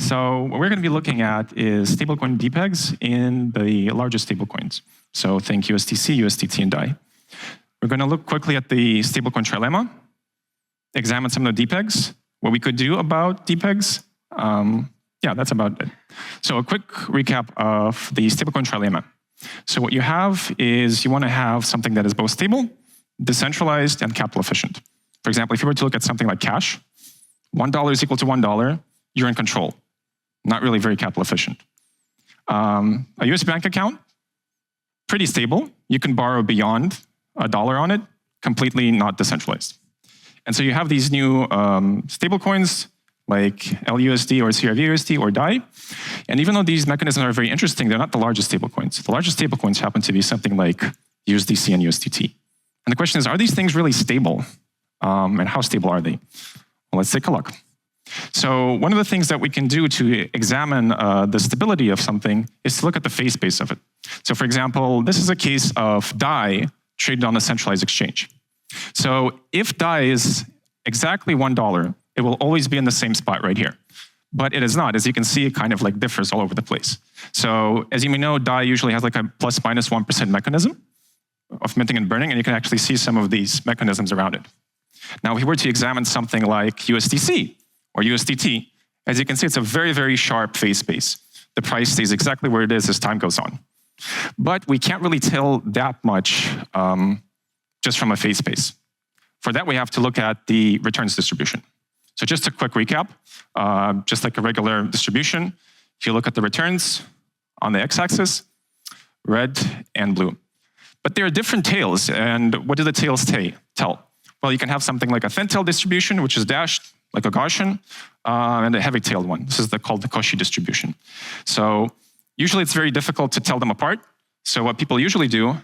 So what we're going to be looking at is stablecoin depegs in the largest stablecoins. So think USDC, USDT, and DAI. We're going to look quickly at the stablecoin trilemma, examine some of the depegs, what we could do about depegs. Yeah, that's about it. So a quick recap of the stablecoin trilemma. So what you have is you want to have something that is both stable, decentralized, and capital efficient. For example, if you were to look at something like cash, $1 is equal to $1, you're in control. Not really very capital efficient. A US bank account, pretty stable. You can borrow beyond $1 on it, completely not decentralized. And so you have these new stable coins like LUSD or CRVUSD or DAI. And even though these mechanisms are very interesting, they're not the largest stable coins. The largest stable coins happen to be something like USDC and USDT. And the question is, are these things really stable? And how stable are they? Well, let's take a look. So one of the things that we can do to examine the stability of something is to look at the phase space of it. So for example, this is a case of DAI traded on a centralized exchange. So if DAI is exactly $1, it will always be in the same spot right here. But it is not. As you can see, it kind of like differs all over the place. So as you may know, DAI usually has like a plus minus 1% mechanism of minting and burning, and you can actually see some of these mechanisms around it. Now, if we were to examine something like USDC or USDT, as you can see, it's a very, very sharp phase space. The price stays exactly where it is as time goes on. But we can't really tell that much just from a phase space. For that, we have to look at the returns distribution. So just a quick recap, just like a regular distribution, if you look at the returns on the x-axis, red and blue. But there are different tails, and what do the tails tell? Well, you can have something like a thin tail distribution, which is dashed, like a Gaussian, and a heavy-tailed one. This is called the Cauchy distribution. So usually it's very difficult to tell them apart. So what people usually do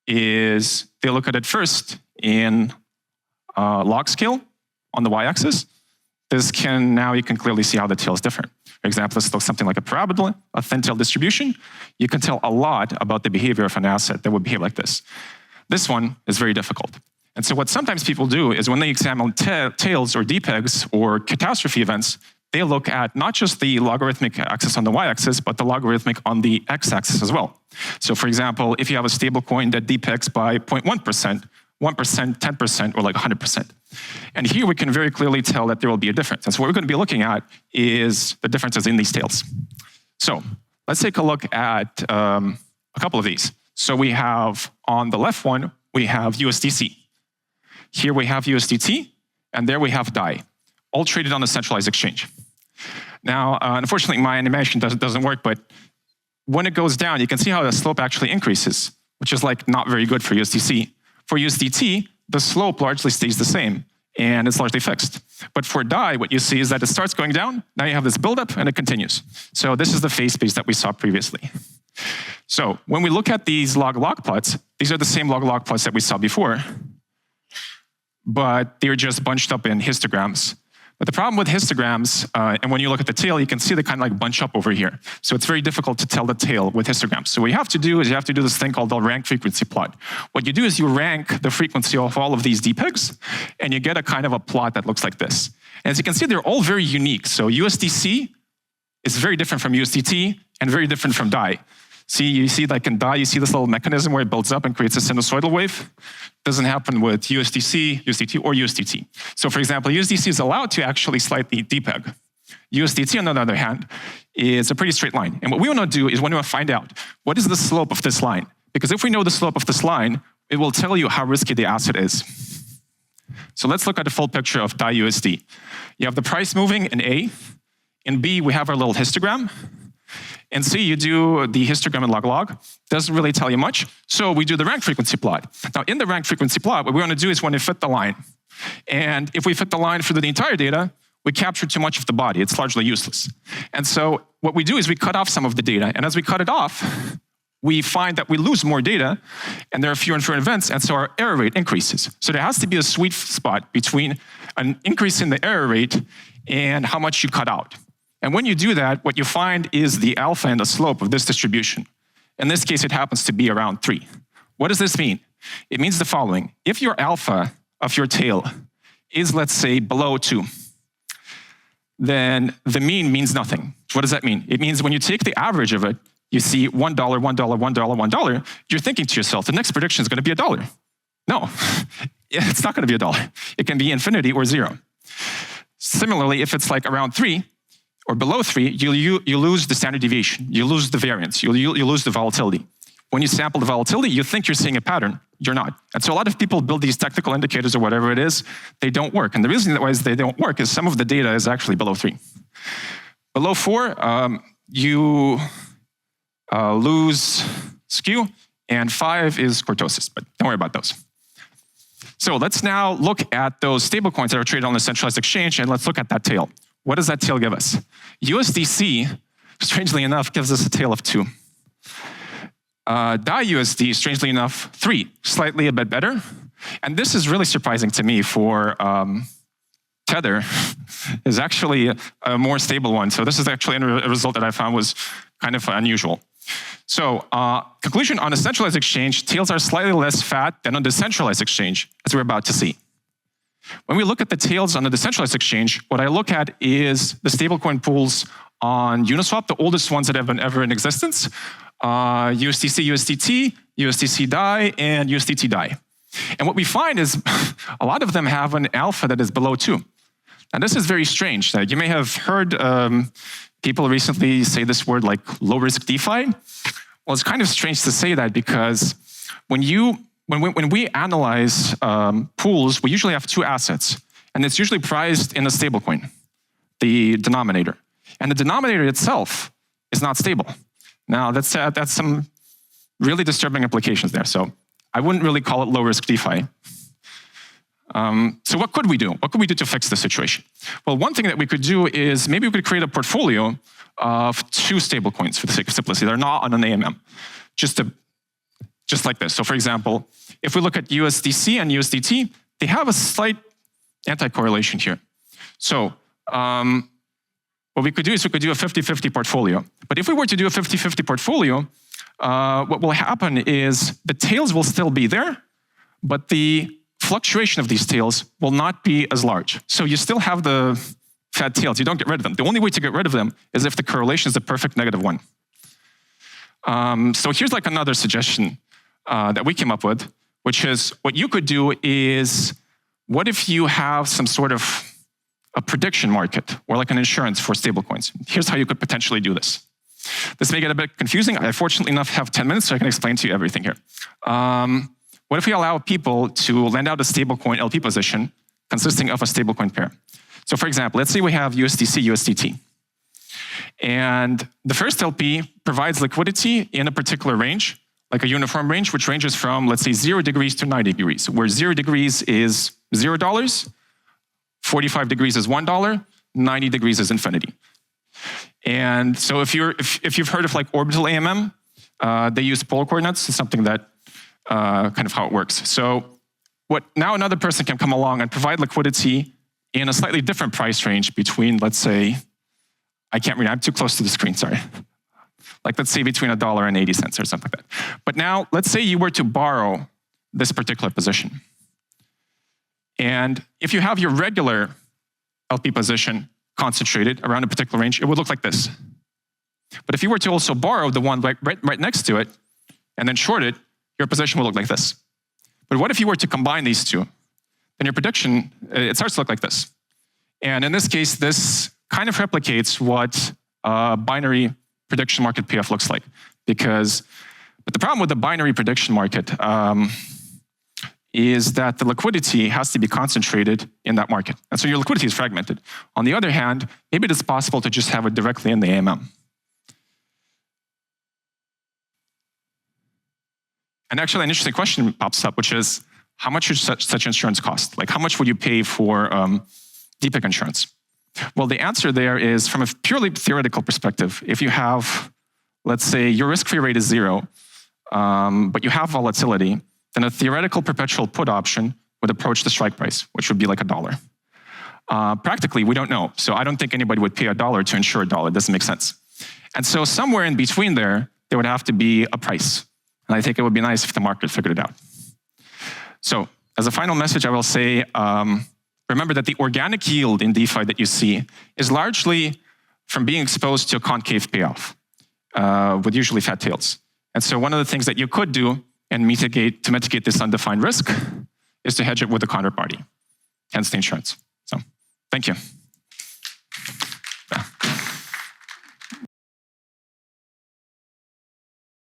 is they look at it first in log scale on the y-axis. Now you can clearly see how the tail is different. For example, this looks something like a parabola, a thin tail distribution. You can tell a lot about the behavior of an asset that would behave like this. This one is very difficult. And so what sometimes people do is when they examine tails or depegs or catastrophe events, they look at not just the logarithmic axis on the y-axis, but the logarithmic on the x-axis as well. So for example, if you have a stable coin that depegs by 0.1%, 1%, 10%, or like 100%. And here we can very clearly tell that there will be a difference. And so what we're going to be looking at is the differences in these tails. So let's take a look at a couple of these. So we have on the left one, we have USDC. Here we have USDT, and there we have DAI, all traded on a centralized exchange. Now, unfortunately, my animation doesn't work, but when it goes down, you can see how the slope actually increases, which is like not very good for USDC. For USDT, the slope largely stays the same, and it's largely fixed. But for DAI, what you see is that it starts going down, now you have this buildup, and it continues. So this is the phase space that we saw previously. So when we look at these log-log plots, these are the same log-log plots that we saw before, but they're just bunched up in histograms. But the problem with histograms, and when you look at the tail, you can see they kind of like bunch up over here. So it's very difficult to tell the tail with histograms. So what you have to do is you have to do this thing called the rank frequency plot. What you do is you rank the frequency of all of these depegs, and you get a kind of a plot that looks like this. And as you can see, they're all very unique. So USDC is very different from USDT and very different from DAI. See, you see like in DAI, you see this little mechanism where it builds up and creates a sinusoidal wave. Doesn't happen with USDC, USDT, or USDT. So for example, USDC is allowed to actually slightly depeg. USDT, on the other hand, is a pretty straight line. And what we want to do is we want to find out what is the slope of this line. Because if we know the slope of this line, it will tell you how risky the asset is. So let's look at the full picture of DAI USD. You have the price moving in A. In B, we have our little histogram. In C, you do the histogram in log-log. Doesn't really tell you much. So we do the rank frequency plot. Now, in the rank frequency plot, what we want to do is we want to fit the line. And if we fit the line for the entire data, we capture too much of the body. It's largely useless. And so what we do is we cut off some of the data. And as we cut it off, we find that we lose more data, and there are fewer and fewer events, and so our error rate increases. So there has to be a sweet spot between an increase in the error rate and how much you cut out. And when you do that, what you find is the alpha and the slope of this distribution. In this case, it happens to be around 3. What does this mean? It means the following. If your alpha of your tail is, let's say, below 2, then the mean means nothing. What does that mean? It means when you take the average of it, you see $1, $1, $1, $1, you're thinking to yourself, the next prediction is going to be $1. No, it's not going to be $1. It can be infinity or 0. Similarly, if it's like around 3 or below 3, you lose the standard deviation, you lose the variance, you lose the volatility. When you sample the volatility, you think you're seeing a pattern. You're not. And so a lot of people build these technical indicators or whatever it is, they don't work. And the reason why they don't work is some of the data is actually below 3. Below 4, you lose skew, and 5 is kurtosis, but don't worry about those. So let's now look at those stablecoins that are traded on the centralized exchange, and let's look at that tail. What does that tail give us? USDC, strangely enough, gives us a tail of 2. DAI USD, strangely enough, 3, slightly a bit better. And this is really surprising to me for Tether is actually a more stable one. So this is actually a result that I found was kind of unusual. So conclusion on a centralized exchange, tails are slightly less fat than on the decentralized exchange, as we're about to see. When we look at the tails on the decentralized exchange, what I look at is the stablecoin pools on Uniswap, the oldest ones that have been ever in existence, USDC, USDT, USDC DAI, and USDT DAI. And what we find is a lot of them have an alpha that is below 2. And this is very strange. You may have heard people recently say this word like low-risk DeFi. Well, it's kind of strange to say that because when we analyze pools, we usually have 2 assets. And it's usually priced in a stablecoin, the denominator. And the denominator itself is not stable. Now, that's some really disturbing implications there. So I wouldn't really call it low-risk DeFi. So what could we do? What could we do to fix the situation? Well, one thing that we could do is maybe we could create a portfolio of 2 stablecoins for the sake of simplicity. They're not on an AMM, just like this. So for example, if we look at USDC and USDT, they have a slight anti-correlation here. So what we could do is we could do a 50-50 portfolio. But if we were to do a 50-50 portfolio, what will happen is the tails will still be there, but the fluctuation of these tails will not be as large. So you still have the fat tails. You don't get rid of them. The only way to get rid of them is if the correlation is a perfect -1. So here's like another suggestion that we came up with, which is what you could do is, what if you have some sort of a prediction market or like an insurance for stablecoins? Here's how you could potentially do this. This may get a bit confusing. I fortunately enough have 10 minutes, so I can explain to you everything here. What if we allow people to lend out a stablecoin LP position consisting of a stablecoin pair? So for example, let's say we have USDC, USDT. And the first LP provides liquidity in a particular range, like a uniform range, which ranges from, let's say, 0 degrees to 90 degrees, where 0 degrees is $0, 45 degrees is $1, 90 degrees is infinity. And so if you've heard of like orbital AMM, they use polar coordinates. It's something that kind of how it works. So now another person can come along and provide liquidity in a slightly different price range between, let's say, I can't read, I'm too close to the screen, sorry. Like let's say between $1 and 80 cents or something like that. But now let's say you were to borrow this particular position. And if you have your regular LP position concentrated around a particular range, it would look like this. But if you were to also borrow the one right next to it and then short it, your position will look like this. But what if you were to combine these two? Then your prediction, it starts to look like this. And in this case, this kind of replicates what a binary prediction market PF looks like. But the problem with the binary prediction market is that the liquidity has to be concentrated in that market. And so your liquidity is fragmented. On the other hand, maybe it is possible to just have it directly in the AMM. And actually, an interesting question pops up, which is, how much should such insurance cost? Like, how much would you pay for depeg insurance? Well, the answer there is, from a purely theoretical perspective, if you have, let's say, your risk-free rate is 0, but you have volatility, then a theoretical perpetual put option would approach the strike price, which would be like $1. Practically, we don't know. So I don't think anybody would pay $1 to insure $1. It doesn't make sense. And so somewhere in between there would have to be a price. And I think it would be nice if the market figured it out. So as a final message, I will say, remember that the organic yield in DeFi that you see is largely from being exposed to a concave payoff with usually fat tails. And so one of the things that you could do and mitigate this undefined risk is to hedge it with a counterparty, hence the insurance. So thank you.